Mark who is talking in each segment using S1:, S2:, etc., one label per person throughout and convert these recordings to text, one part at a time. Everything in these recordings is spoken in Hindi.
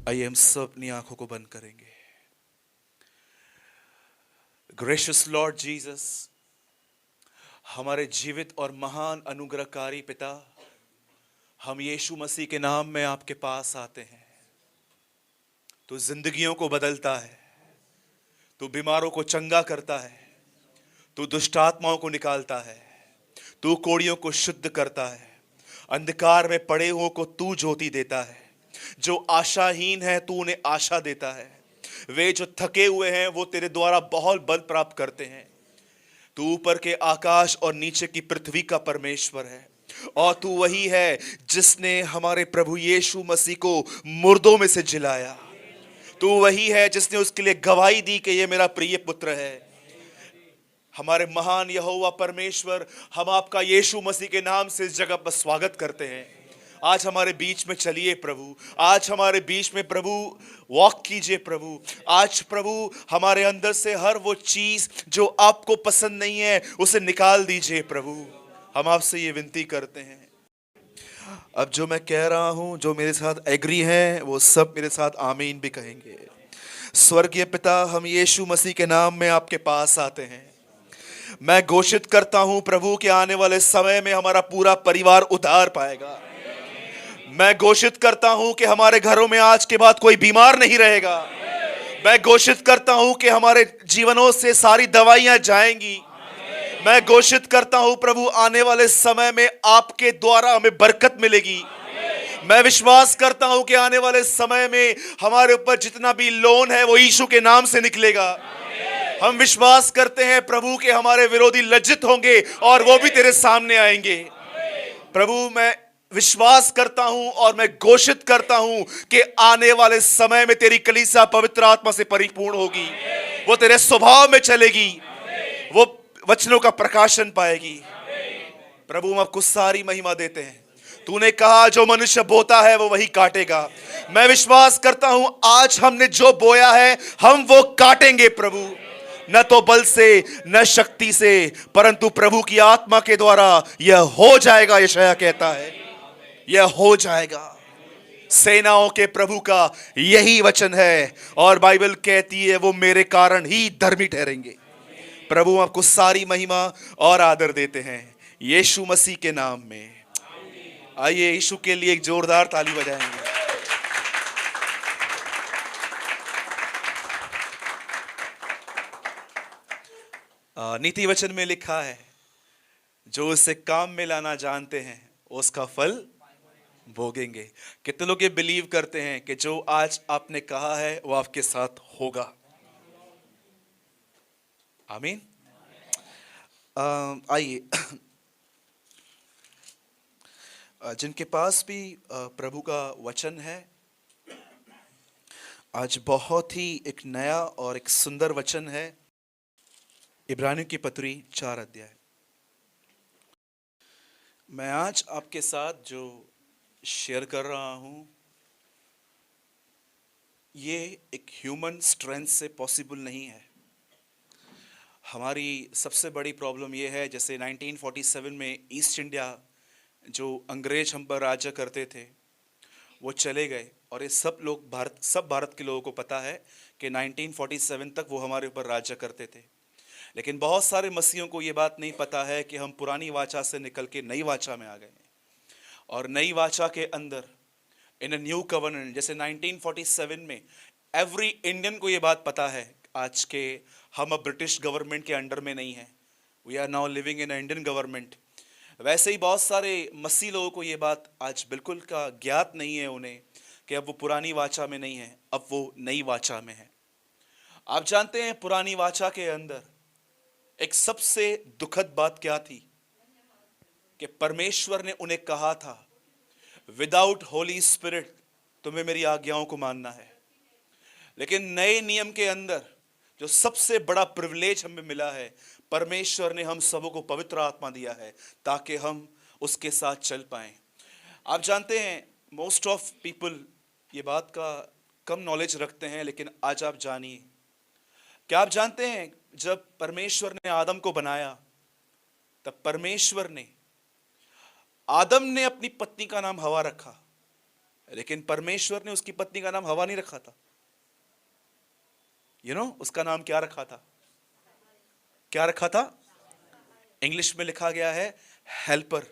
S1: आइए हम सब अपनी आंखों को बंद करेंगे। ग्रेशियस लॉर्ड जीसस, हमारे जीवित और महान अनुग्रहकारी पिता, हम यीशु मसीह के नाम में आपके पास आते हैं। तू जिंदगियों को बदलता है, तू बीमारों को चंगा करता है, तू दुष्ट आत्माओं को निकालता है, तू कोड़ियों को शुद्ध करता है, अंधकार में पड़े हुओं को तू ज्योति देता है, जो आशाहीन है तू उन्हें आशा देता है, वे जो थके हुए हैं वो तेरे द्वारा बहुत बल प्राप्त करते हैं। तू ऊपर के आकाश और नीचे की पृथ्वी का परमेश्वर है, और तू वही है जिसने हमारे प्रभु यीशु मसीह को मुर्दों में से जिलाया। तू वही है जिसने उसके लिए गवाही दी कि ये मेरा प्रिय पुत्र है। हमारे महान यहोवा परमेश्वर, हम आपका यीशु मसीह के नाम से इस जगह पर स्वागत करते हैं। आज हमारे बीच में चलिए प्रभु, आज हमारे बीच में प्रभु वॉक कीजिए प्रभु। आज प्रभु हमारे अंदर से हर वो चीज जो आपको पसंद नहीं है उसे निकाल दीजिए प्रभु। हम आपसे ये विनती करते हैं। अब जो मैं कह रहा हूं, जो मेरे साथ एग्री हैं, वो सब मेरे साथ आमीन भी कहेंगे। स्वर्गीय पिता, हम यीशु मसीह के नाम में आपके पास आते हैं। मैं घोषित करता हूं प्रभु कि आने वाले समय में हमारा पूरा परिवार उद्धार पाएगा। मैं घोषित करता हूं कि हमारे घरों में आज के बाद कोई बीमार नहीं रहेगा। मैं घोषित करता हूं कि हमारे जीवनों से सारी दवाइयां जाएंगी। मैं घोषित करता हूं प्रभु, आने वाले समय में आपके द्वारा हमें बरकत मिलेगी। मैं विश्वास करता हूं कि आने वाले समय में हमारे ऊपर जितना भी लोन है वो यीशु के नाम से निकलेगा। हम विश्वास करते हैं प्रभु कि हमारे विरोधी लज्जित होंगे और वो भी तेरे सामने आएंगे। प्रभु, मैं विश्वास करता हूं और मैं घोषित करता हूं कि आने वाले समय में तेरी कलीसिया पवित्र आत्मा से परिपूर्ण होगी। वो तेरे स्वभाव में चलेगी, वो वचनों का प्रकाशन पाएगी। प्रभु, हम आपको सारी महिमा देते हैं। तूने कहा जो मनुष्य बोता है वो वही काटेगा। मैं विश्वास करता हूं आज हमने जो बोया है हम वो काटेंगे प्रभु, न तो बल से न शक्ति से, परंतु प्रभु की आत्मा के द्वारा यह हो जाएगा। यशायाह कहता है यह हो जाएगा। सेनाओं के प्रभु का यही वचन है, और बाइबल कहती है वो मेरे कारण ही धर्मी ठहरेंगे। प्रभु, आपको सारी महिमा और आदर देते हैं यीशु मसीह के नाम में। आइए यीशु के लिए एक जोरदार ताली बजाएंगे। नीति वचन में लिखा है, जो उसे काम में लाना जानते हैं उसका फल भोगेंगे। कितने लोग ये बिलीव करते हैं कि जो आज आपने कहा है वो आपके साथ होगा? आमीन। आइए, जिनके पास भी प्रभु का वचन है, आज बहुत ही एक नया और एक सुंदर वचन है। इब्रानियों की पत्री 4 अध्याय। मैं आज आपके साथ जो शेयर कर रहा हूं ये एक ह्यूमन स्ट्रेंथ से पॉसिबल नहीं है। हमारी सबसे बड़ी प्रॉब्लम ये है, जैसे 1947 में ईस्ट इंडिया जो अंग्रेज हम पर राज्य करते थे वो चले गए, और ये सब भारत के लोगों को पता है कि 1947 तक वो हमारे ऊपर राज्य करते थे। लेकिन बहुत सारे मसीहों को ये बात नहीं पता है कि हम पुरानी वाचा से निकल के नई वाचा में आ गए हैं, और नई वाचा के अंदर इन अ न्यू कवर्नेंट, जैसे 1947 में एवरी इंडियन को ये बात पता है आज के हम अब ब्रिटिश गवर्नमेंट के अंडर में नहीं है, we are now living in Indian government. वैसे ही बहुत सारे मसीह लोगों को ये बात आज बिल्कुल का ज्ञात नहीं है उन्हें कि अब वो पुरानी वाचा में नहीं है, अब वो नई वाचा में है। आप जानते हैं पुरानी वाचा के अंदर एक सबसे दुखद बात क्या थी कि परमेश्वर ने उन्हें कहा था, विदाउट होली स्पिरिट तुम्हें मेरी आज्ञाओं को मानना है। लेकिन नए नियम के अंदर जो सबसे बड़ा प्रिविलेज हमें मिला है, परमेश्वर ने हम सबों को पवित्र आत्मा दिया है ताकि हम उसके साथ चल पाएं। आप जानते हैं मोस्ट ऑफ पीपल ये बात का कम नॉलेज रखते हैं, लेकिन आज आप जानिए। क्या आप जानते हैं जब परमेश्वर ने आदम को बनाया तब परमेश्वर ने आदम ने अपनी पत्नी का नाम हवा रखा, लेकिन परमेश्वर ने उसकी पत्नी का नाम हवा नहीं रखा था। उसका नाम क्या रखा था? क्या रखा था? इंग्लिश में लिखा गया है हेल्पर।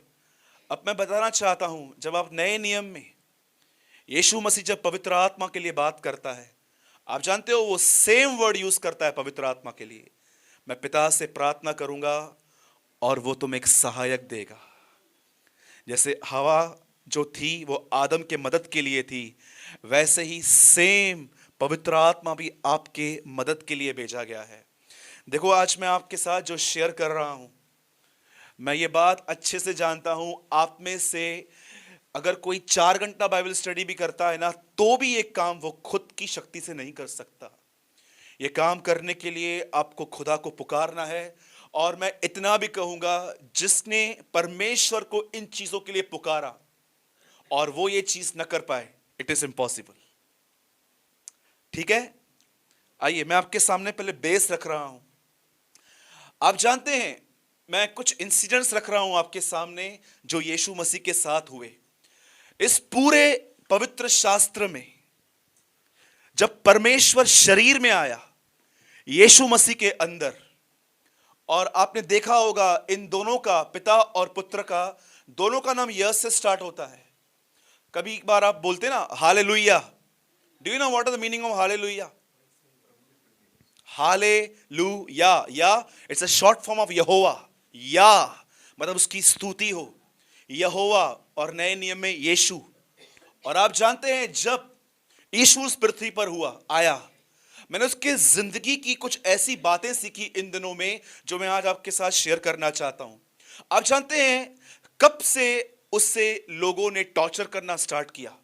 S1: अब मैं बताना चाहता हूं, जब आप नए नियम में यीशु मसीह जब पवित्र आत्मा के लिए बात करता है, आप जानते हो वो सेम वर्ड यूज करता है पवित्र आत्मा के लिए। मैं पिता से प्रार्थना करूंगा और वो तुम्हें एक सहायक देगा। जैसे हवा जो थी वो आदम के मदद के लिए थी, वैसे ही सेम पवित्र आत्मा भी आपके मदद के लिए भेजा गया है। देखो, आज मैं आपके साथ जो शेयर कर रहा हूं, मैं ये बात अच्छे से जानता हूं, आप में से अगर कोई 4 घंटा बाइबल स्टडी भी करता है ना, तो भी ये काम वो खुद की शक्ति से नहीं कर सकता। ये काम करने के लिए आपको खुदा को पुकारना है। और मैं इतना भी कहूंगा, जिसने परमेश्वर को इन चीजों के लिए पुकारा और वो ये चीज न कर पाए, इट इज इम्पॉसिबल। ठीक है, आइए मैं आपके सामने पहले बेस रख रहा हूं। आप जानते हैं, मैं कुछ इंसिडेंट्स रख रहा हूं आपके सामने जो यीशु मसीह के साथ हुए। इस पूरे पवित्र शास्त्र में जब परमेश्वर शरीर में आया यीशु मसीह के अंदर, और आपने देखा होगा इन दोनों का, पिता और पुत्र का, दोनों का नाम यस से स्टार्ट होता है। कभी एक बार आप बोलते ना hallelujah. Do you know what is the meaning of hallelujah? Hallelujah, या it's a short form of Jehovah. या मतलब उसकी स्तुति हो, यहोवा, और नए नियम में यीशु। और आप जानते हैं, जब यीशु उस पृथ्वी पर आया, मैंने उसके जिंदगी की कुछ ऐसी बातें सीखी इन दिनों में जो मैं आज आपके साथ शेयर करना चाहता हूं। आप जानते हैं कब से उससे लोगों ने टॉर्चर करना स्टार्ट किया?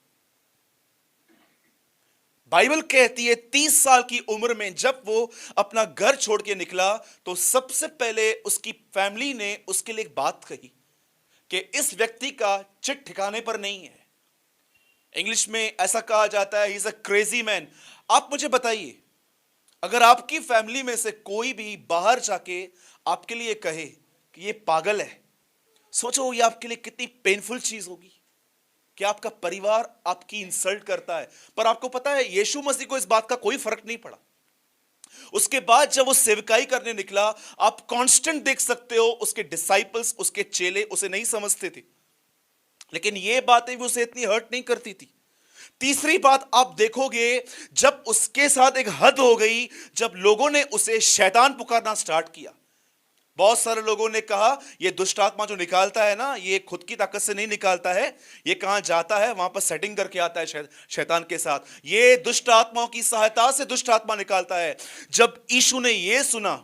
S1: बाइबल कहती है 30 साल की उम्र में जब वो अपना घर छोड़ के निकला, तो सबसे पहले उसकी फैमिली ने उसके लिए एक बात कही कि इस व्यक्ति का चिट ठिकाने पर नहीं है। इंग्लिश में ऐसा कहा जाता है, he is a crazy man. आप मुझे बताइए, अगर आपकी फैमिली में से कोई भी बाहर जाके आपके लिए कहे कि ये पागल है, सोचो ये आपके लिए कितनी पेनफुल चीज होगी कि आपका परिवार आपकी इंसल्ट करता है। पर आपको पता है, यीशु मसीह को इस बात का कोई फर्क नहीं पड़ा। उसके बाद जब वो सेवकाई करने निकला, आप कांस्टेंट देख सकते हो, उसके डिसाइपल्स, उसके चेले उसे नहीं समझते थे, लेकिन ये बातें भी उसे इतनी हर्ट नहीं करती थी। तीसरी बात आप देखोगे, जब उसके साथ एक हद हो गई, जब लोगों ने उसे शैतान पुकारना स्टार्ट किया। बहुत सारे लोगों ने कहा ये दुष्ट आत्मा जो निकालता है ना, ये खुद की ताकत से नहीं निकालता है, ये कहां जाता है वहां पर सेटिंग करके आता है शैतान के साथ, ये दुष्ट आत्माओं की सहायता से दुष्ट आत्मा निकालता है। जब यीशु ने ये सुना,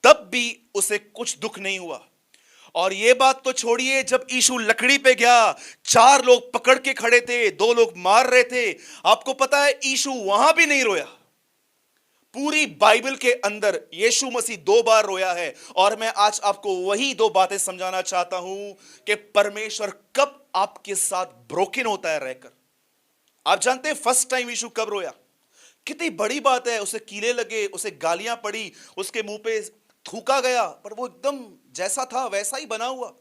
S1: तब भी उसे कुछ दुख नहीं हुआ। और ये बात तो छोड़िए, जब यीशु लकड़ी पे गया, 4 लोग पकड़ के खड़े थे, 2 लोग मार रहे थे, आपको पता है यीशु वहां भी नहीं रोया। पूरी बाइबल के अंदर यीशु मसीह 2 बार रोया है। और मैं आज आपको वही 2 बातें समझाना चाहता हूं कि परमेश्वर कब आपके साथ ब्रोकन होता है रहकर। आप जानते हैं फर्स्ट टाइम यीशु कब रोया? कितनी बड़ी बात है, उसे कीले लगे, उसे गालियां पड़ी, उसके मुंह पे थूका गया, पर वो एकदम जैसा था वैसा ही बना हुआ।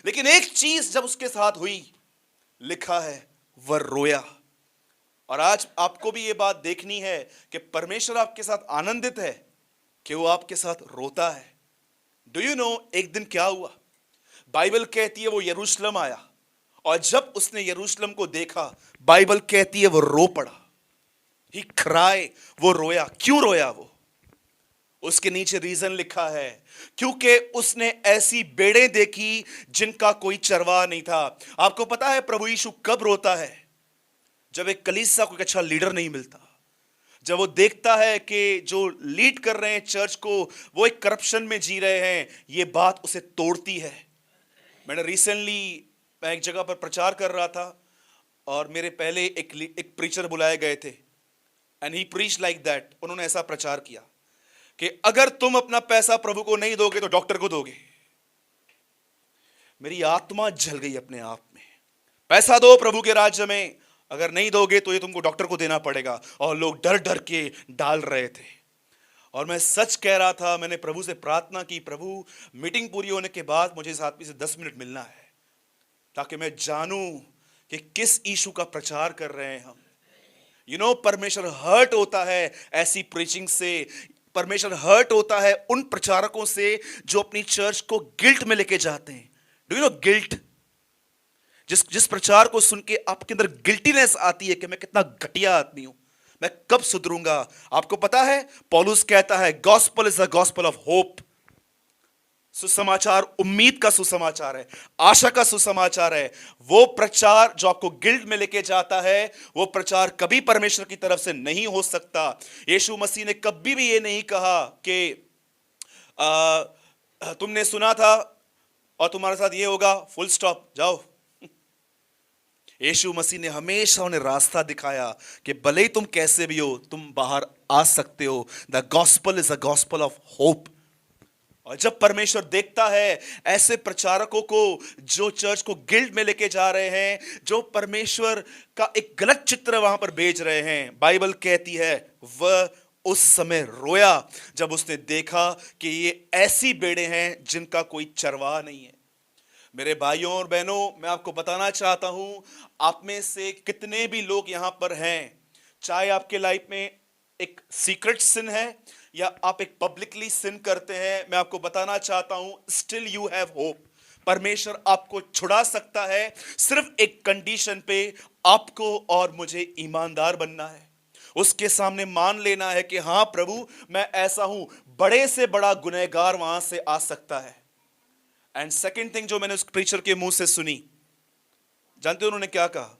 S1: लेकिन एक चीज जब उसके साथ हुई, लिखा है वह रोया। और आज आपको भी ये बात देखनी है कि परमेश्वर आपके साथ आनंदित है कि वो आपके साथ रोता है। डू यू नो एक दिन क्या हुआ? बाइबल कहती है वो यरूशलेम आया, और जब उसने यरूशलेम को देखा, बाइबल कहती है वो रो पड़ा। ही क्राई, वो रोया। क्यों रोया वो? उसके नीचे रीजन लिखा है, क्योंकि उसने ऐसी बेड़ें देखी जिनका कोई चरवाहा नहीं था। आपको पता है प्रभु यीशु कब रोता है? जब एक कलीसिया को एक अच्छा लीडर नहीं मिलता, जब वो देखता है कि जो लीड कर रहे हैं चर्च को, वो एक करप्शन में जी रहे हैं, ये बात उसे तोड़ती है। मैं एक जगह पर प्रचार कर रहा था, और मेरे पहले एक प्रीचर बुलाए गए थे, and he preach like that. उन्होंने ऐसा प्रचार किया कि अगर तुम अपना पैसा प्रभु को नहीं दोगे तो डॉक्टर को दोगे। मेरी आत्मा जल गई अपने आप में। पैसा दो प्रभु के राज्य में, अगर नहीं दोगे तो ये तुमको डॉक्टर को देना पड़ेगा। और लोग डर डर के डाल रहे थे। और मैं सच कह रहा था, मैंने प्रभु से प्रार्थना की, प्रभु मीटिंग पूरी होने के बाद मुझे इस आदमी से 10 मिनट मिलना है, ताकि मैं जानूं कि किस यीशु का प्रचार कर रहे हैं हम। परमेश्वर हर्ट होता है ऐसी प्रीचिंग से। परमेश्वर हर्ट होता है उन प्रचारकों से जो अपनी चर्च को गिल्ट में लेके जाते हैं। Do you no guilt? जिस जिस प्रचार को सुन के आपके अंदर गिल्टीनेस आती है कि मैं कितना घटिया आदमी हूं, मैं कब सुधरूंगा। आपको पता है पौलुस कहता है gospel is the gospel of hope. सुसमाचार उम्मीद का सुसमाचार है, आशा का सुसमाचार है। वो प्रचार जो आपको गिल्ट में लेके जाता है, वो प्रचार कभी परमेश्वर की तरफ से नहीं हो सकता। यीशु मसीह ने कभी भी ये नहीं कहा कि तुमने सुना था और तुम्हारे साथ ये होगा, फुल स्टॉप, जाओ। यीशु मसीह ने हमेशा उन्हें रास्ता दिखाया कि भले ही तुम कैसे भी हो, तुम बाहर आ सकते हो। The gospel is the gospel of hope. और जब परमेश्वर देखता है ऐसे प्रचारकों को जो चर्च को गिल्ट में लेके जा रहे हैं, जो परमेश्वर का एक गलत चित्र वहां पर भेज रहे हैं, बाइबल कहती है वह उस समय रोया जब उसने देखा कि ये ऐसी भेड़ें हैं जिनका कोई चरवाहा नहीं है। मेरे भाइयों और बहनों, मैं आपको बताना चाहता हूं, आप में से कितने भी लोग यहां पर हैं, चाहे आपके लाइफ में एक सीक्रेट सिन है या आप एक पब्लिकली सिन करते हैं, मैं आपको बताना चाहता हूं, स्टिल यू हैव होप। परमेश्वर आपको छुड़ा सकता है। सिर्फ एक कंडीशन पे आपको और मुझे ईमानदार बनना है, उसके सामने मान लेना है कि हां प्रभु मैं ऐसा हूं। बड़े से बड़ा गुनहगार वहां से आ सकता है। एंड सेकेंड थिंग जो मैंने उस प्रीचर के मुंह से सुनी, जानते हो उन्होंने क्या कहा?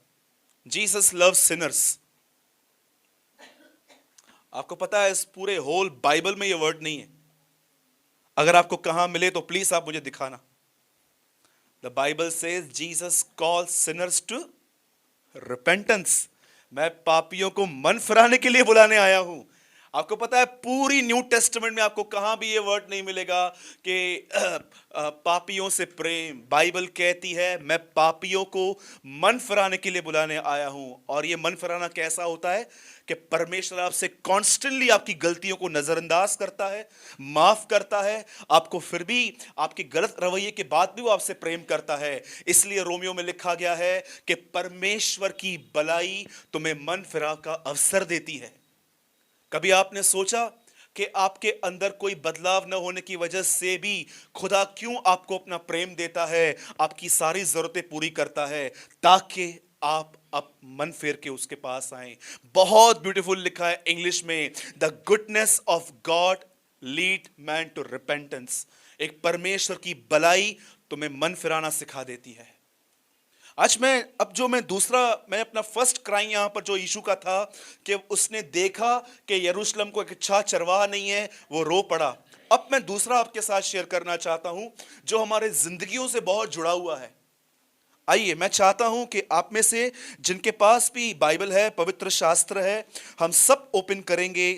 S1: Jesus loves Sinners. आपको पता है इस पूरे होल बाइबल में ये वर्ड नहीं है। अगर आपको कहां मिले तो प्लीज आप मुझे दिखाना। The Bible says Jesus calls sinners to repentance. मैं पापियों को मन फिराने के लिए बुलाने आया हूं। आपको पता है पूरी न्यू टेस्टामेंट में आपको कहां भी ये वर्ड नहीं मिलेगा कि पापियों से प्रेम। बाइबल कहती है मैं पापियों को मन फिराने के लिए बुलाने आया हूं। और ये मन फिराना कैसा होता है कि परमेश्वर आपसे कॉन्स्टेंटली आपकी गलतियों को नजरअंदाज करता है, माफ करता है आपको, फिर भी आपके गलत रवैये के बाद भी वो आपसे प्रेम करता है। इसलिए रोमियो में लिखा गया है कि परमेश्वर की भलाई तुम्हें मन फिरा का अवसर देती है। कभी आपने सोचा कि आपके अंदर कोई बदलाव न होने की वजह से भी खुदा क्यों आपको अपना प्रेम देता है, आपकी सारी जरूरतें पूरी करता है, ताकि आप अब मन फेर के उसके पास आए। बहुत ब्यूटीफुल लिखा है इंग्लिश में, the goodness of God lead man to repentance. एक परमेश्वर की भलाई तुम्हें मन फिराना सिखा देती है। आज मैं अपना फर्स्ट क्राइम यहां पर जो यीशु का था कि उसने देखा कि यरूशलेम को एक अच्छा चरवाहा नहीं है, वो रो पड़ा। अब मैं दूसरा आपके साथ शेयर करना चाहता हूं जो हमारे जिंदगियों से बहुत जुड़ा हुआ है। आइए, मैं चाहता हूं कि आप में से जिनके पास भी बाइबल है, पवित्र शास्त्र है, हम सब ओपन करेंगे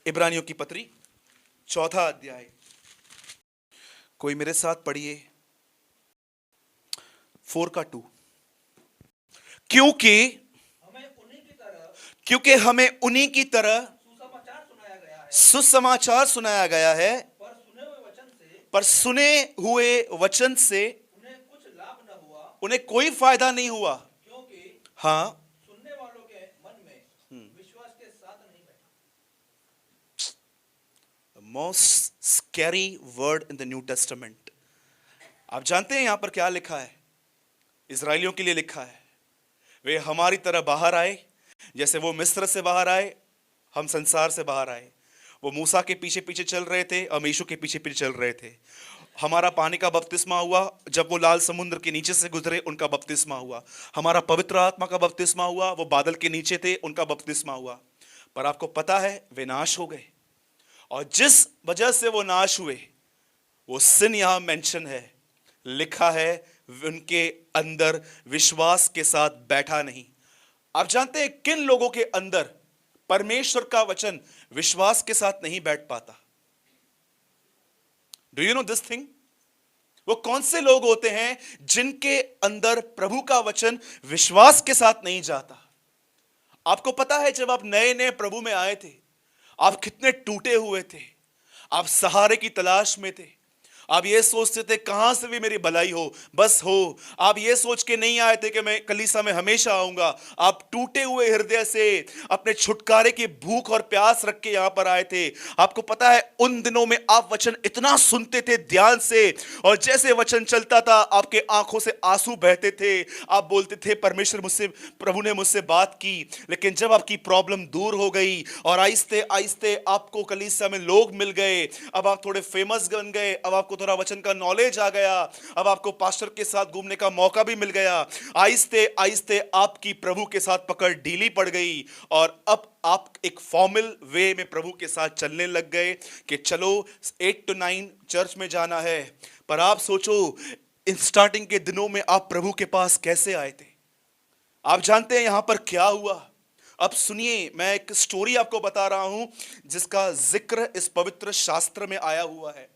S1: इब्रानियों की पत्री 4 अध्याय। कोई मेरे साथ पढ़िए 4:2। क्योंकि हमें उन्हीं की तरह सुसमाचार सुनाया गया है, पर सुने हुए वचन से उन्हें कोई फायदा नहीं हुआ। हाँ, सुनने वालों के मन में विश्वास के साथ नहीं बैठा। Most scary word in the new testament. आप जानते हैं यहां पर क्या लिखा है? इजराइलियों के लिए लिखा है, वे हमारी तरह बाहर आए, जैसे वो मिस्र से बाहर आए, हम संसार से बाहर आए। वो मूसा के पीछे पीछे चल रहे थे, हम यीशु के पीछे पीछे चल रहे थे। हमारा पानी का बपतिस्मा हुआ जब वो लाल समुद्र के नीचे से गुजरे, उनका बपतिस्मा हुआ। हमारा पवित्र आत्मा का बपतिस्मा हुआ, वो बादल के नीचे थे, उनका बपतिस्मा हुआ। पर आपको पता है वे नाश हो गए, और जिस वजह से वो नाश हुए वो सिन यहां मेंशन है, लिखा है उनके अंदर विश्वास के साथ बैठा नहीं। आप जानते हैं किन लोगों के अंदर परमेश्वर का वचन विश्वास के साथ नहीं बैठ पाता? Do you no this thing? वो कौन से लोग होते हैं जिनके अंदर प्रभु का वचन विश्वास के साथ नहीं जाता? आपको पता है जब आप नए नए प्रभु में आए थे, आप कितने टूटे हुए थे, आप सहारे की तलाश में थे, आप ये सोचते थे कहां से भी मेरी भलाई हो, बस हो। आप ये सोच के नहीं आए थे कि मैं कलीसिया में हमेशा आऊंगा। आप टूटे हुए हृदय से अपने छुटकारे की भूख और प्यास रख के यहां पर आए थे। आपको पता है उन दिनों में आप वचन इतना सुनते थे ध्यान से, और जैसे वचन चलता था आपके आंखों से आंसू बहते थे। आप बोलते थे परमेश्वर मुझसे, प्रभु ने मुझसे बात की। लेकिन जब आपकी प्रॉब्लम दूर हो गई और आहिस्ते आहिस्ते आपको कलीसिया में लोग मिल गए, अब आप थोड़े फेमस बन गए, अब आपको थोड़ा वचन का नॉलेज आ गया, अब आपको पास्टर के साथ घूमने का मौका भी मिल गया, आहिस्ते आहिस्ते आपकी प्रभु के साथ पकड़ ढीली पड़ गई, और अब आप एक फॉर्मल वे में प्रभु के साथ चलने लग गए कि चलो 8 to 9 चर्च में जाना है। पर आप सोचो इन स्टार्टिंग के दिनों में आप प्रभु के पास कैसे आए थे? आप जानते हैं यहां पर क्या हुआ? अब सुनिए, मैं एक स्टोरी आपको बता रहा हूं जिसका जिक्र इस पवित्र शास्त्र में आया हुआ है।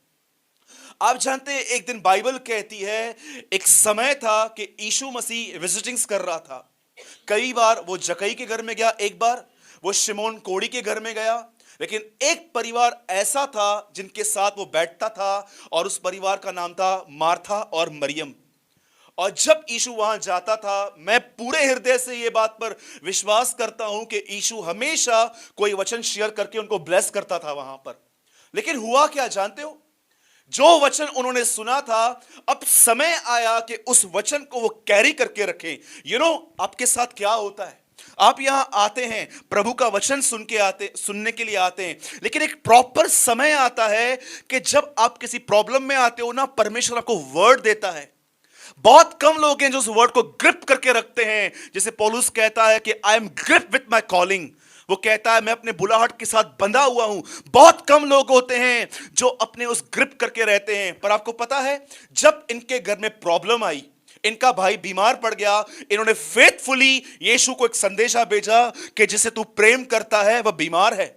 S1: आप जानते हैं एक दिन बाइबल कहती है एक समय था कि यीशु मसीह विजिटिंग्स कर रहा था। कई बार वो जकई के घर में गया, एक बार वो शिमोन कोढ़ी के घर में गया, लेकिन एक परिवार ऐसा था जिनके साथ वो बैठता था और उस परिवार का नाम था मार्था और मरियम। और जब यीशु वहां जाता था, मैं पूरे हृदय से ये बात पर विश्वास करता हूं कि यीशु हमेशा कोई वचन शेयर करके उनको ब्लेस करता था वहां पर। लेकिन हुआ क्या जानते हो? जो वचन उन्होंने सुना था, अब समय आया कि उस वचन को वो कैरी करके रखें। आपके साथ क्या होता है? आप यहां आते हैं, प्रभु का वचन सुनने के लिए आते हैं, लेकिन एक प्रॉपर समय आता है कि जब आप किसी प्रॉब्लम में आते हो ना, परमेश्वर आपको वर्ड देता है। बहुत कम लोग हैं जो उस वर्ड को ग्रिप करके रखते हैं। जैसे पौलुस कहता है कि I am grip with my calling, वो कहता है मैं अपने बुलाहट के साथ बंधा हुआ हूं। बहुत कम लोग होते हैं जो अपने उस ग्रिप करके रहते हैं। पर आपको पता है, जब इनके घर में प्रॉब्लम आई, इनका भाई बीमार पड़ गया, इन्होंने फेथफुली यीशु को एक संदेशा भेजा कि जिसे तू प्रेम करता है वह बीमार है।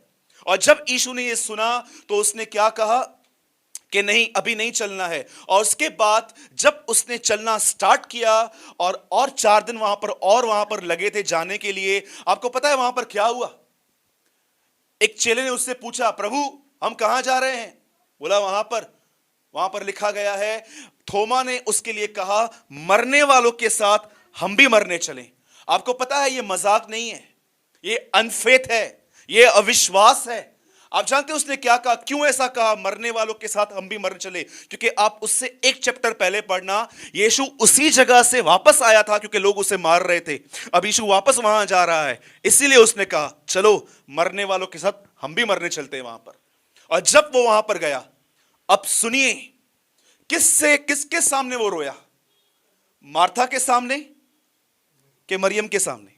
S1: और जब यीशु ने यह सुना तो उसने क्या कहा कि नहीं, अभी नहीं चलना है। और उसके बाद जब उसने चलना स्टार्ट किया और 4 दिन वहां पर लगे थे जाने के लिए, आपको पता है वहां पर क्या हुआ? एक चेले ने उससे पूछा, प्रभु हम कहां जा रहे हैं? बोला वहां पर लिखा गया है। थोमा ने उसके लिए कहा, मरने वालों के साथ हम भी मरने चलें। आपको पता है ये मजाक नहीं है, ये अनफेथ है, ये अविश्वास है। आप जानते हैं उसने क्या कहा? क्यों ऐसा कहा, मरने वालों के साथ हम भी मरने चले? क्योंकि आप उससे एक चैप्टर पहले पढ़ना, यीशु उसी जगह से वापस आया था क्योंकि लोग उसे मार रहे थे। अब यीशु वापस वहां जा रहा है, इसीलिए उसने कहा चलो मरने वालों के साथ हम भी मरने चलते हैं वहां पर। और जब वो वहां पर गया, अब सुनिए किसके सामने वो रोया? मार्था के सामने कि मरियम के सामने?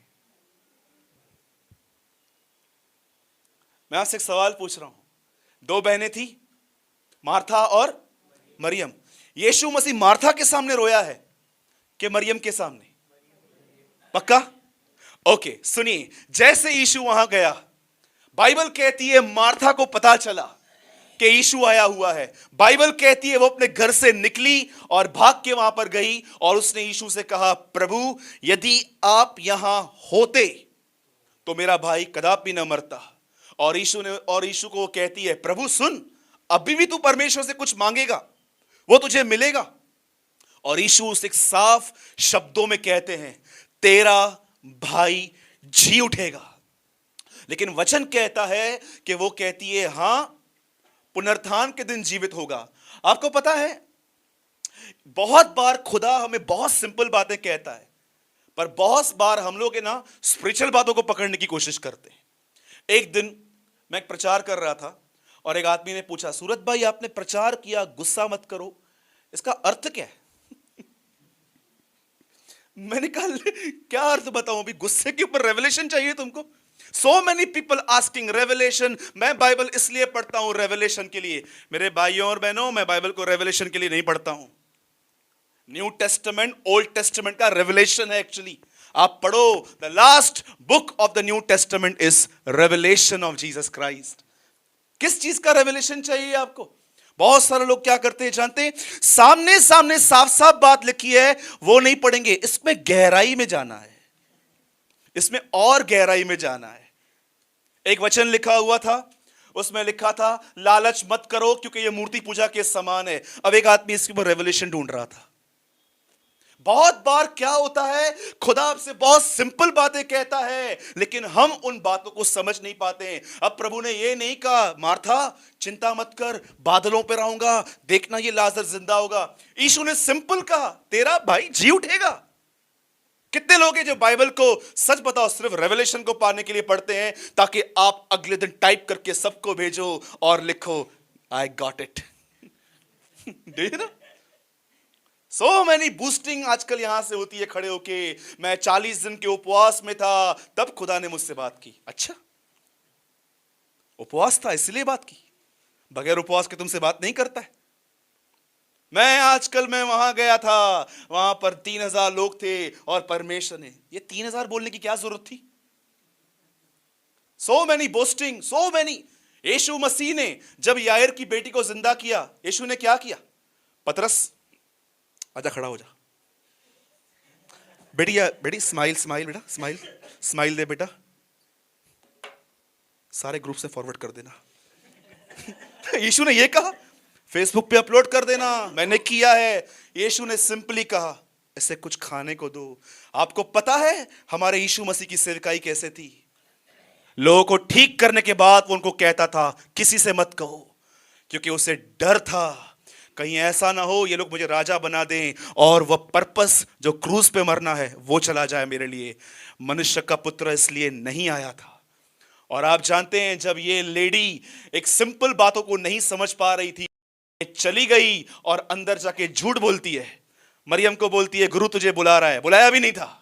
S1: मैं आपसे एक सवाल पूछ रहा हूं। 2 बहनें थी, मार्था और मरियम। यीशु मसीह मार्था के सामने रोया है कि मरियम के सामने? पक्का? ओके, सुनिए, जैसे यीशु वहां गया, बाइबल कहती है मार्था को पता चला कि यीशु आया हुआ है। बाइबल कहती है वो अपने घर से निकली और भाग के वहां पर गई और उसने यीशु से कहा, प्रभु यदि आप यहां होते तो मेरा भाई कदापि न मरता। और यीशु को कहती है, प्रभु सुन, अभी भी तू परमेश्वर से कुछ मांगेगा वो तुझे मिलेगा। और यीशु उसे साफ शब्दों में कहते हैं, तेरा भाई जी उठेगा। लेकिन वचन कहता है कि वो कहती है, हां पुनरुत्थान के दिन जीवित होगा। आपको पता है बहुत बार खुदा हमें बहुत सिंपल बातें कहता है, पर बहुत बार हम लोग ना स्पिरिचुअल बातों को पकड़ने की कोशिश करते हैं। एक दिन मैं एक प्रचार कर रहा था और एक आदमी ने पूछा, सूरत भाई आपने प्रचार किया, गुस्सा मत करो, इसका अर्थ क्या है? मैंने कहा क्या अर्थ बताऊं? अभी गुस्से के ऊपर रेवलेशन चाहिए तुमको? So many people asking revelation. मैं बाइबल इसलिए पढ़ता हूं रेवलेशन के लिए। मेरे भाइयों और बहनों, मैं बाइबल को रेवलेशन के लिए नहीं पढ़ता हूं। न्यू टेस्टामेंट ओल्ड टेस्टामेंट का रेवलेशन है एक्चुअली। आप पढ़ो, the last book of the new testament is revelation of Jesus Christ. किस चीज का रेवलेशन चाहिए आपको? बहुत सारे लोग क्या करते हैं जानते हैं? सामने सामने साफ साफ बात लिखी है वो नहीं पढ़ेंगे, इसमें गहराई में जाना है, इसमें और गहराई में जाना है। एक वचन लिखा हुआ था, उसमें लिखा था लालच मत करो क्योंकि ये मूर्ति पूजा के समान है। अब एक आदमी इसके ऊपर रेवलेशन ढूंढ रहा था। बहुत बार क्या होता है, खुदा आपसे बहुत सिंपल बातें कहता है लेकिन हम उन बातों को समझ नहीं पाते हैं। अब प्रभु ने ये नहीं कहा मार्था चिंता मत कर, बादलों पे रहूंगा, देखना ये लाजर जिंदा होगा। यीशु ने सिंपल कहा तेरा भाई जी उठेगा। कितने लोग हैं जो बाइबल को सच बताओ सिर्फ रेवलेशन को पाने के लिए पढ़ते हैं ताकि आप अगले दिन टाइप करके सबको भेजो और लिखो I got it. So many boosting आजकल यहां से होती है खड़े होके, मैं 40 दिन के उपवास में था तब खुदा ने मुझसे बात की। अच्छा उपवास था इसलिए बात की, बगैर उपवास के तुमसे बात नहीं करता है। मैं वहां गया था, वहां पर 3000 लोग थे और परमेश्वर ने, ये 3000 बोलने की क्या जरूरत थी? So many boasting, so many. यीशु मसीह ने जब यायर की बेटी को जिंदा किया, यीशु ने क्या किया? पतरस आजा खड़ा हो जा, बेटी स्माइल स्माइल बेटा स्माइल स्माइल दे बेटा, सारे ग्रुप से फॉरवर्ड कर देना। यीशु ने ये कहा फेसबुक पे अपलोड कर देना, मैंने किया है। यीशु ने सिंपली कहा इसे कुछ खाने को दो। आपको पता है हमारे यीशु मसीह की सेवकाई कैसे थी? लोगों को ठीक करने के बाद वो उनको कहता था किसी से मत कहो, क्योंकि उसे डर था कहीं ऐसा ना हो ये लोग मुझे राजा बना दें और वह पर्पस जो क्रूज पे मरना है वो चला जाए मेरे लिए। मनुष्य का पुत्र इसलिए नहीं आया था। और आप जानते हैं जब ये लेडी एक सिंपल बातों को नहीं समझ पा रही थी, चली गई और अंदर जाके झूठ बोलती है। मरियम को बोलती है गुरु तुझे बुला रहा है। बुलाया भी नहीं था।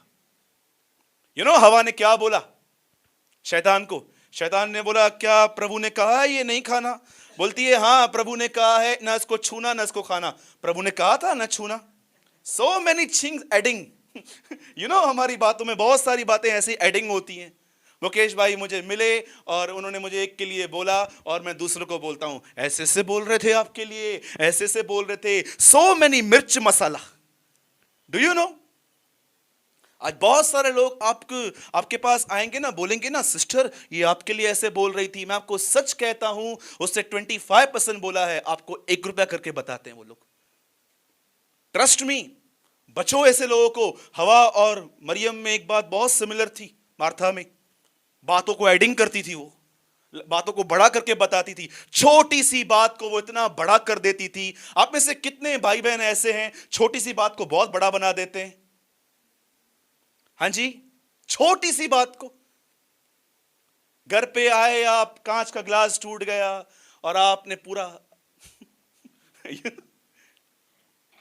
S1: हवा ने क्या बोला शैतान को? शैतान ने बोला क्या प्रभु ने कहा है ये नहीं खाना? बोलती है हाँ प्रभु ने कहा है ना इसको छूना ना इसको खाना। प्रभु ने कहा था ना छूना। So many things adding. हमारी बातों में बहुत सारी बातें ऐसी एडिंग होती हैं। मुकेश भाई मुझे मिले और उन्होंने मुझे एक के लिए बोला और मैं दूसरों को बोलता हूं ऐसे से बोल रहे थे आपके लिए, ऐसे से बोल रहे थे। सो मेनी मिर्च मसाला। डू यू नो आज बहुत सारे लोग आपके पास आएंगे ना, बोलेंगे ना सिस्टर ये आपके लिए ऐसे बोल रही थी। मैं आपको सच कहता हूं उससे 25% बोला है, आपको 1 रुपया करके बताते हैं वो लोग। ट्रस्ट मी, बचो ऐसे लोगों को। हवा और मरियम में एक बात बहुत सिमिलर थी। मार्था में बातों को एडिंग करती थी, वो बातों को बड़ा करके बताती थी। छोटी सी बात को वो इतना बड़ा कर देती थी। आप में से कितने भाई बहन ऐसे हैं छोटी सी बात को बहुत बड़ा बना देते हैं? हाँ जी, छोटी सी बात को। घर पे आए आप, कांच का ग्लास टूट गया और आपने पूरा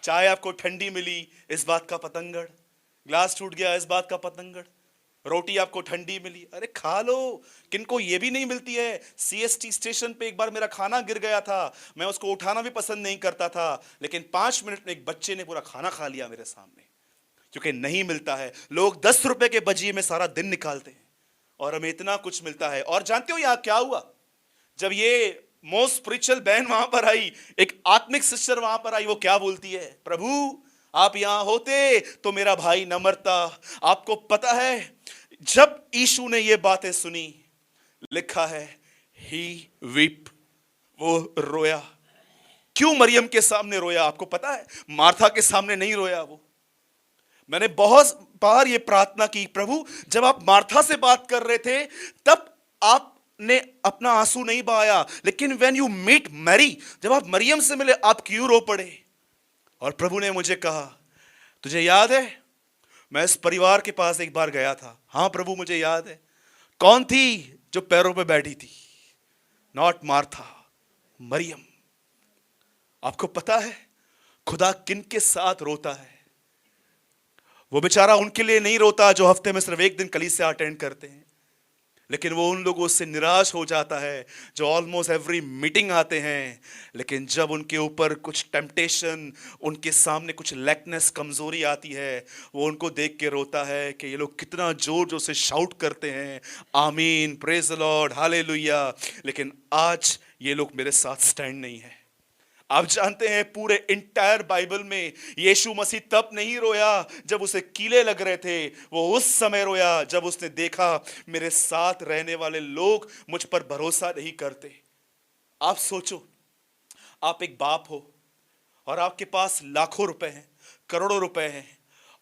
S1: चाय आपको ठंडी मिली, इस बात का पतंगड़। ग्लास टूट गया, इस बात का पतंगड़। रोटी आपको ठंडी मिली, अरे खा लो। किनको ये भी नहीं मिलती है? सीएसटी स्टेशन पे एक बार मेरा खाना गिर गया था, मैं उसको उठाना भी पसंद नहीं करता था, लेकिन 5 मिनट में एक बच्चे ने पूरा खाना खा लिया मेरे सामने, क्योंकि नहीं मिलता है। लोग 10 रुपए के बजिए में सारा दिन निकालते हैं और हमें इतना कुछ मिलता है। और जानते हो यहां क्या हुआ? जब ये मोस्ट स्पिरिचुअल बहन वहां पर आई, एक आत्मिक सिस्टर वहां पर आई, वो क्या बोलती है? प्रभु आप यहां होते तो मेरा भाई न मरता। आपको पता है जब यीशु ने ये बातें सुनी, लिखा है ही वीप, वो रोया। क्यों मरियम के सामने रोया आपको पता है? मार्था के सामने नहीं रोया वो। मैंने बहुत बार ये प्रार्थना की, प्रभु जब आप मार्था से बात कर रहे थे तब आपने अपना आंसू नहीं बहाया, लेकिन व्हेन यू मीट मैरी, जब आप मरियम से मिले आप क्यों रो पड़े? और प्रभु ने मुझे कहा तुझे याद है मैं इस परिवार के पास एक बार गया था? हाँ प्रभु मुझे याद है। कौन थी जो पैरों पे बैठी थी? Not Martha, Mariam. आपको पता है खुदा किन के साथ रोता है? वो बेचारा उनके लिए नहीं रोता जो हफ्ते में सिर्फ 1 दिन कलीसिया अटेंड करते हैं, लेकिन वो उन लोगों से निराश हो जाता है जो ऑलमोस्ट एवरी मीटिंग आते हैं, लेकिन जब उनके ऊपर कुछ टेम्पटेशन, उनके सामने कुछ लैकनेस, कमजोरी आती है, वो उनको देख के रोता है कि ये लोग कितना जोर जोर से शाउट करते हैं आमीन, प्रेज द लॉर्ड, हालेलुया, लेकिन आज ये लोग मेरे साथ स्टैंड नहीं है। आप जानते हैं पूरे इंटायर बाइबल में यीशु मसीह तब नहीं रोया जब उसे कीले लग रहे थे, वो उस समय रोया जब उसने देखा मेरे साथ रहने वाले लोग मुझ पर भरोसा नहीं करते। आप सोचो, आप एक बाप हो और आपके पास लाखों रुपए हैं, करोड़ों रुपए हैं,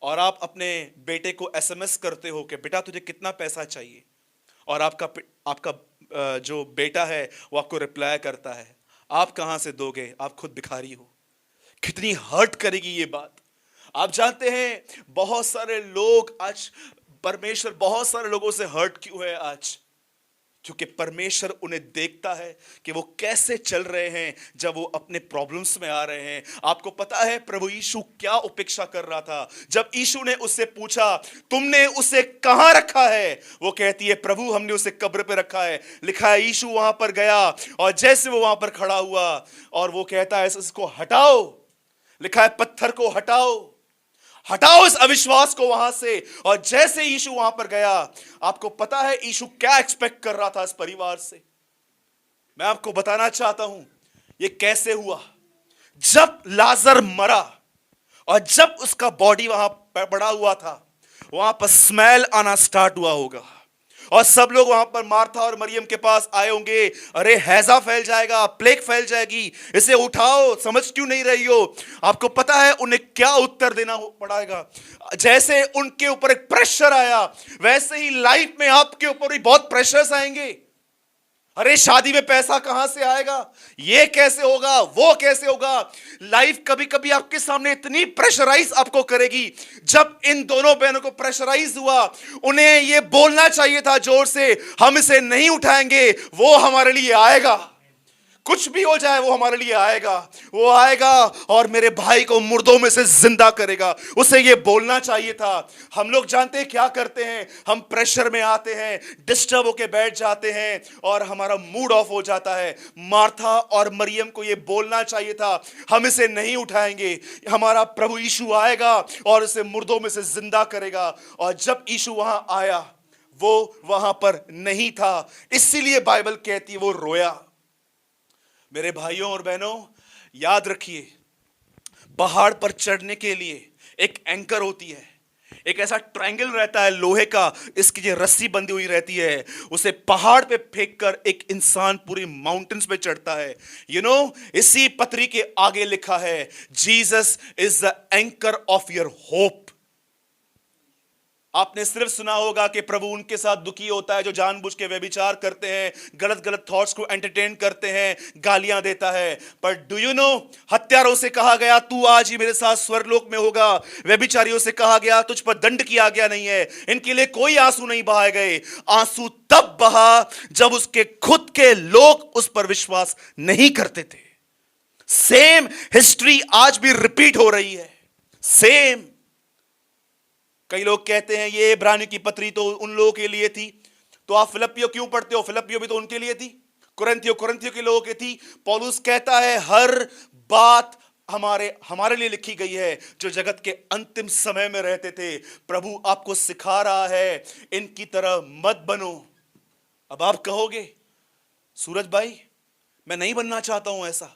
S1: और आप अपने बेटे को एसएमएस करते हो कि बेटा तुझे कितना पैसा चाहिए, और आपका जो बेटा है वो आपको रिप्लाई करता है आप कहां से दोगे, आप खुद भिखारी हो। कितनी हर्ट करेगी ये बात। आप जानते हैं बहुत सारे लोग आज, परमेश्वर बहुत सारे लोगों से हर्ट क्यों है आज? क्योंकि परमेश्वर उन्हें देखता है कि वो कैसे चल रहे हैं जब वो अपने प्रॉब्लम्स में आ रहे हैं। आपको पता है प्रभु यीशु क्या उपेक्षा कर रहा था? जब यीशु ने उससे पूछा तुमने उसे कहां रखा है, वो कहती है प्रभु हमने उसे कब्र पे रखा है। लिखा है यीशु वहां पर गया और जैसे वो वहां पर खड़ा हुआ और वो कहता है इसको हटाओ, लिखा है पत्थर को हटाओ, हटाओ इस अविश्वास को वहां से। और जैसे यीशु वहां पर गया, आपको पता है यीशु क्या एक्सपेक्ट कर रहा था इस परिवार से? मैं आपको बताना चाहता हूं ये कैसे हुआ। जब लाजर मरा और जब उसका बॉडी वहां पड़ा हुआ था, वहां पर स्मेल आना स्टार्ट हुआ होगा और सब लोग वहां पर मार्था और मरियम के पास आए होंगे, अरे हैजा फैल जाएगा, प्लेग फैल जाएगी, इसे उठाओ, समझ क्यों नहीं रही हो? आपको पता है उन्हें क्या उत्तर देना पड़ेगा? जैसे उनके ऊपर एक प्रेशर आया, वैसे ही लाइफ में आपके ऊपर भी बहुत प्रेशर्स आएंगे। अरे शादी में पैसा कहां से आएगा, ये कैसे होगा, वो कैसे होगा। लाइफ कभी कभी आपके सामने इतनी प्रेशराइज आपको करेगी। जब इन दोनों बहनों को प्रेशराइज हुआ, उन्हें ये बोलना चाहिए था जोर से, हम इसे नहीं उठाएंगे, वो हमारे लिए आएगा, कुछ भी हो जाए वो हमारे लिए आएगा, वो आएगा और मेरे भाई को मुर्दों में से जिंदा करेगा। उसे ये बोलना चाहिए था। हम लोग जानते हैं क्या करते हैं, हम प्रेशर में आते हैं, डिस्टर्ब होके बैठ जाते हैं और हमारा मूड ऑफ हो जाता है। मार्था और मरियम को ये बोलना चाहिए था, हम इसे नहीं उठाएंगे, हमारा प्रभु यीशु आएगा और इसे मुर्दों में से जिंदा करेगा। और जब यीशु वहां आया, वो वहां पर नहीं था, इसीलिए बाइबल कहती है वो रोया। मेरे भाइयों और बहनों, याद रखिए, पहाड़ पर चढ़ने के लिए एक एंकर होती है, एक ऐसा ट्रायंगल रहता है लोहे का, इसकी जो रस्सी बंधी हुई रहती है, उसे पहाड़ पे फेंककर एक इंसान पूरी माउंटेन्स पे चढ़ता है। इसी पत्री के आगे लिखा है, Jesus is the anchor of your hope. आपने सिर्फ सुना होगा कि प्रभु उनके साथ दुखी होता है जो जानबूझ के व्यभिचार करते हैं, गलत गलत थॉट्स को एंटरटेन करते हैं, गालियां देता है। पर डू यू नो, हत्यारों से कहा गया तू आज ही मेरे साथ स्वर्गलोक में होगा। व्यभिचारियों से कहा गया तुझ पर दंड किया गया नहीं है। इनके लिए कोई आंसू नहीं बहाए गए। आंसू तब बहा जब उसके खुद के लोग उस पर विश्वास नहीं करते थे। सेम हिस्ट्री आज भी रिपीट हो रही है, सेम। कई लोग कहते हैं ये इब्रानियों की पत्री तो उन लोगों के लिए थी, तो आप फिलिप्पियों क्यों पढ़ते हो? फिलिप्पियों भी तो उनके लिए थी, कुरिन्थियों के लोगों की थी। पौलुस कहता है हर बात हमारे लिए लिखी गई है जो जगत के अंतिम समय में रहते थे। प्रभु आपको सिखा रहा है इनकी तरह मत बनो। अब आप कहोगे सूरज भाई मैं नहीं बनना चाहता हूं ऐसा,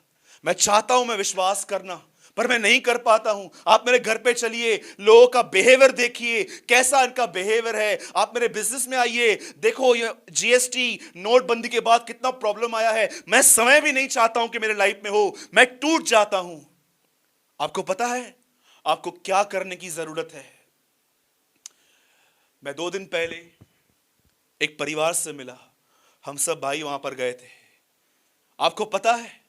S1: मैं चाहता हूं मैं विश्वास करना, पर मैं नहीं कर पाता हूं। आप मेरे घर पे चलिए, लोगों का बिहेवियर देखिए, कैसा इनका बिहेवियर है। आप मेरे बिजनेस में आइए, देखो ये जीएसटी नोटबंदी के बाद कितना प्रॉब्लम आया है। मैं समय भी नहीं चाहता हूं कि मेरे लाइफ में हो, मैं टूट जाता हूं। आपको पता है आपको क्या करने की जरूरत है? मैं 2 दिन पहले एक परिवार से मिला, हम सब भाई वहां पर गए थे। आपको पता है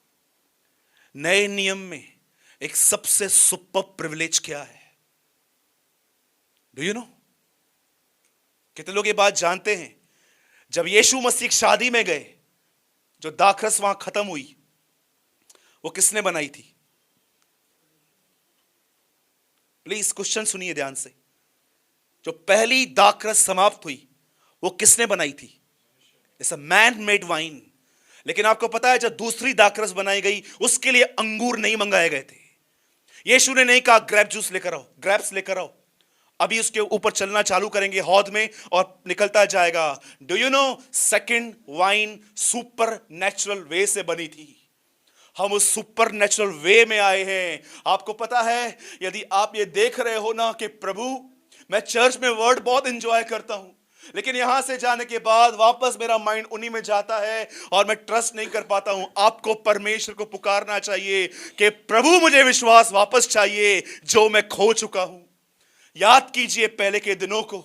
S1: नए नियम में एक सबसे सुपर प्रिविलेज क्या है? Do you no? कितने लोग ये बात जानते हैं? जब यीशु मसीह शादी में गए, जो दाखरस वहां खत्म हुई, वो किसने बनाई थी? प्लीज क्वेश्चन सुनिए ध्यान से। जो पहली दाखरस समाप्त हुई वो किसने बनाई थी? It's a man made wine. लेकिन आपको पता है जब दूसरी दाखरस बनाई गई, उसके लिए अंगूर नहीं मंगाए गए थे। यीशु ने नहीं कहा ग्रेप जूस लेकर आओ, ग्रेप्स लेकर आओ, अभी उसके ऊपर चलना चालू करेंगे हौद में और निकलता जाएगा। Do you no, second wine super natural way से बनी थी। हम उस सुपर नेचुरल वे में आए हैं। आपको पता है, यदि आप ये देख रहे हो ना कि प्रभु मैं चर्च में वर्ड बहुत एंजॉय करता हूं, लेकिन यहां से जाने के बाद वापस मेरा माइंड उन्हीं में जाता है और मैं ट्रस्ट नहीं कर पाता हूं। आपको परमेश्वर को पुकारना चाहिए कि प्रभु मुझे विश्वास वापस चाहिए जो मैं खो चुका हूं। याद कीजिए पहले के दिनों को,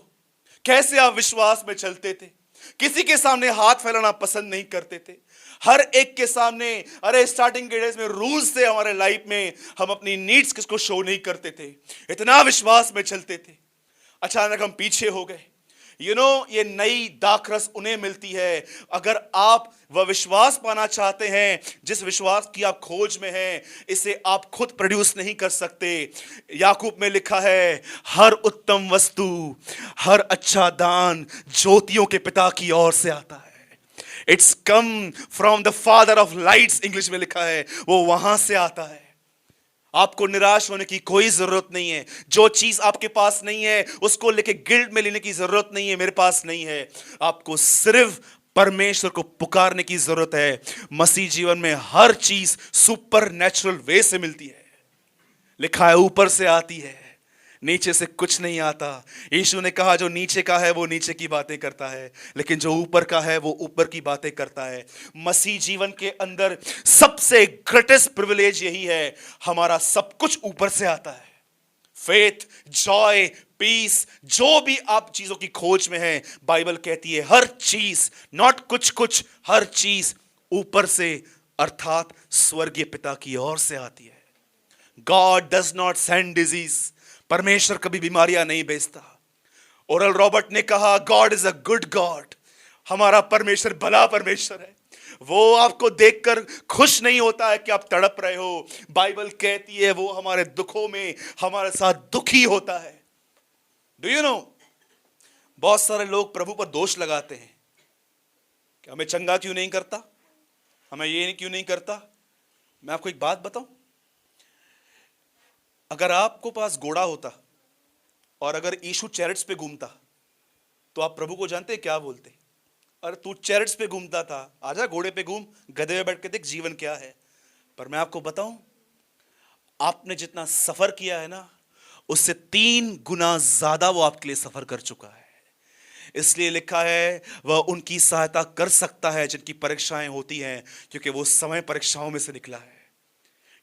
S1: कैसे आप विश्वास में चलते थे, किसी के सामने हाथ फैलाना पसंद नहीं करते थे, हर एक के सामने। अरे स्टार्टिंग के डेज में रूल्स थे हमारे लाइफ में, हम अपनी नीड्स किसको शो नहीं करते थे, इतना विश्वास में चलते थे। अचानक हम पीछे हो गए। ये नई दाखरस उन्हें मिलती है अगर आप वह विश्वास पाना चाहते हैं जिस विश्वास की आप खोज में हैं। इसे आप खुद प्रोड्यूस नहीं कर सकते। याकूब में लिखा है, हर उत्तम वस्तु, हर अच्छा दान ज्योतियों के पिता की ओर से आता है। It's come from the father of lights, English में लिखा है, वो वहां से आता है। आपको निराश होने की कोई जरूरत नहीं है। जो चीज आपके पास नहीं है उसको लेके गिल्ट में लेने की जरूरत नहीं है, मेरे पास नहीं है। आपको सिर्फ परमेश्वर को पुकारने की जरूरत है। मसीह जीवन में हर चीज सुपर नेचुरल वे से मिलती है। लिखा है ऊपर से आती है, नीचे से कुछ नहीं आता। यीशु ने कहा जो नीचे का है वो नीचे की बातें करता है, लेकिन जो ऊपर का है वो ऊपर की बातें करता है। मसीह जीवन के अंदर सबसे ग्रेटेस्ट प्रिविलेज यही है, हमारा सब कुछ ऊपर से आता है। फेथ, जॉय, पीस, जो भी आप चीजों की खोज में है, बाइबल कहती है हर चीज, नॉट कुछ कुछ, हर चीज ऊपर से अर्थात स्वर्गीय पिता की ओर से आती है। God does not send disease, परमेश्वर कभी बीमारियां नहीं भेजता। ओरल रॉबर्ट ने कहा God is a good God, हमारा परमेश्वर भला परमेश्वर है। वो आपको देखकर खुश नहीं होता है कि आप तड़प रहे हो। बाइबल कहती है वो हमारे दुखों में हमारे साथ दुखी होता है। डू यू नो, बहुत सारे लोग प्रभु पर दोष लगाते हैं कि हमें चंगा क्यों नहीं करता, हमें ये क्यों नहीं करता। मैं आपको एक बात बताऊं, अगर आपको पास घोड़ा होता और अगर यीशु चैरिट्स पे घूमता तो आप प्रभु को जानते क्या बोलते? अरे तू चैरिट्स पे घूमता था, आजा घोड़े पे घूम, गधे पे बैठ के देख जीवन क्या है। पर मैं आपको बताऊं, आपने जितना सफर किया है ना, उससे 3 गुना ज्यादा वो आपके लिए सफर कर चुका है। इसलिए लिखा है वह उनकी सहायता कर सकता है जिनकी परीक्षाएं होती हैं, क्योंकि वो समय परीक्षाओं में से निकला है।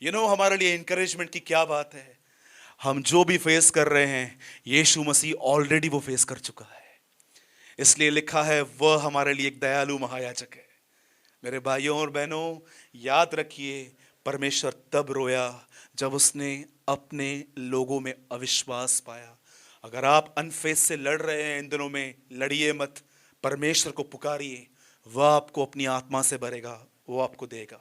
S1: हमारे लिए इंकरेजमेंट की क्या बात है। हम जो भी फेस कर रहे हैं यीशु मसीह ऑलरेडी वो फेस कर चुका है। इसलिए लिखा है वह हमारे लिए एक दयालु महायाजक है। मेरे भाइयों और बहनों, याद रखिए परमेश्वर तब रोया जब उसने अपने लोगों में अविश्वास पाया। अगर आप अनफेथ से लड़ रहे हैं इन दिनों में, लड़िए मत, परमेश्वर को पुकारिए, वह आपको अपनी आत्मा से भरेगा, वो आपको देगा।